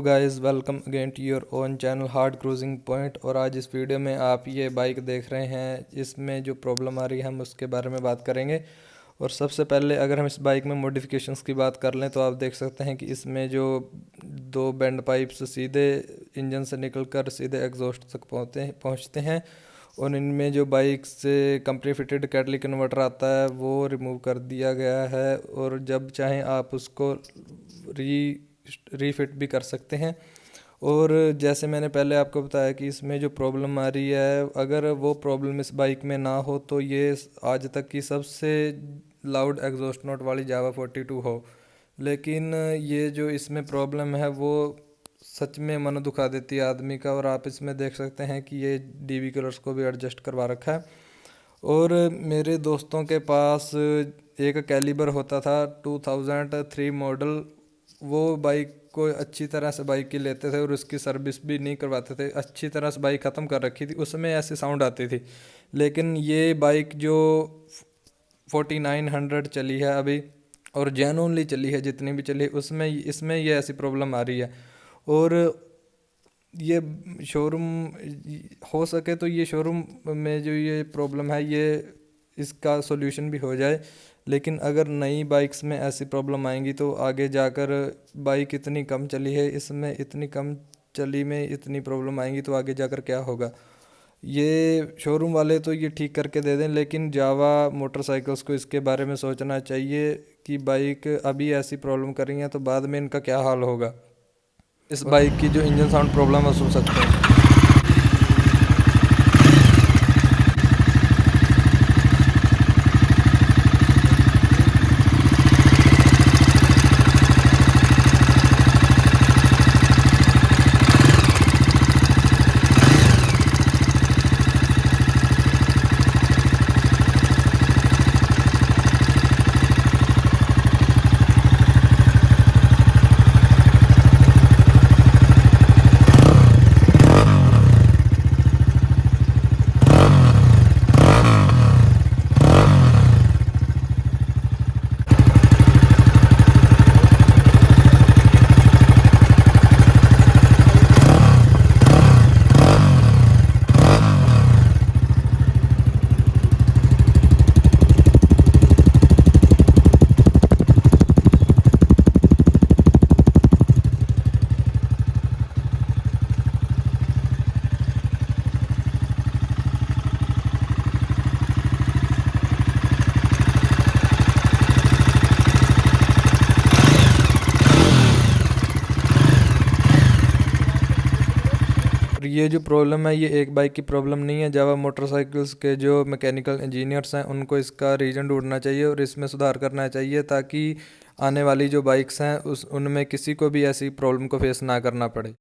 Guys, welcome again to your own channel hard cruising point. और आज इस video में आप ये बाइक देख रहे हैं, इसमें जो प्रॉब्लम आ रही है हम उसके बारे में बात करेंगे। और सबसे पहले अगर हम इस बाइक में मॉडिफिकेशंस की बात कर लें तो आप देख सकते हैं कि इसमें जो दो बैंड पाइप्स सीधे इंजन से निकलकर सीधे एग्जॉस्ट तक पहुँचते हैं और इनमें जो बाइक से कंपनी फिटेड कैटलिक कन्वर्टर आता है वो रिमूव कर दिया गया है। और जब चाहें आप उसको रीफिट भी कर सकते हैं। और जैसे मैंने पहले आपको बताया कि इसमें जो प्रॉब्लम आ रही है, अगर वो प्रॉब्लम इस बाइक में ना हो तो ये आज तक की सबसे लाउड एग्जॉस्ट नोट वाली जावा 42 हो। लेकिन ये जो इसमें प्रॉब्लम है वो सच में मन दुखा देती है आदमी का। और आप इसमें देख सकते हैं कि ये डीवी कलर्स को भी एडजस्ट करवा रखा है। और मेरे दोस्तों के पास एक कैलिबर होता था 2003 मॉडल, वो बाइक को अच्छी तरह से बाइक की लेते थे और उसकी सर्विस भी नहीं करवाते थे, अच्छी तरह से बाइक ख़त्म कर रखी थी, उसमें ऐसी साउंड आती थी। लेकिन ये बाइक जो 4900 चली है अभी और जेन्युइनली चली है, जितनी भी चली उसमें इसमें ये ऐसी प्रॉब्लम आ रही है। और ये शोरूम हो सके तो ये शोरूम में जो ये प्रॉब्लम है ये इसका सॉल्यूशन भी हो जाए। लेकिन अगर नई बाइक्स में ऐसी प्रॉब्लम आएंगी तो आगे जाकर बाइक इतनी कम चली है, इसमें इतनी कम चली में इतनी प्रॉब्लम आएंगी तो आगे जाकर क्या होगा। ये शोरूम वाले तो ये ठीक करके दे दें, लेकिन जावा मोटरसाइकिल्स को इसके बारे में सोचना चाहिए कि बाइक अभी ऐसी प्रॉब्लम कर रही हैं तो बाद में इनका क्या हाल होगा। इस बाइक की जो इंजन साउंड प्रॉब्लम है सुन सकते हैं। और ये जो प्रॉब्लम है ये एक बाइक की प्रॉब्लम नहीं है। जावा मोटरसाइकिल्स के जो मैकेनिकल इंजीनियर्स हैं उनको इसका रीज़न ढूंढना चाहिए और इसमें सुधार करना चाहिए, ताकि आने वाली जो बाइक्स हैं उनमें किसी को भी ऐसी प्रॉब्लम को फेस ना करना पड़े।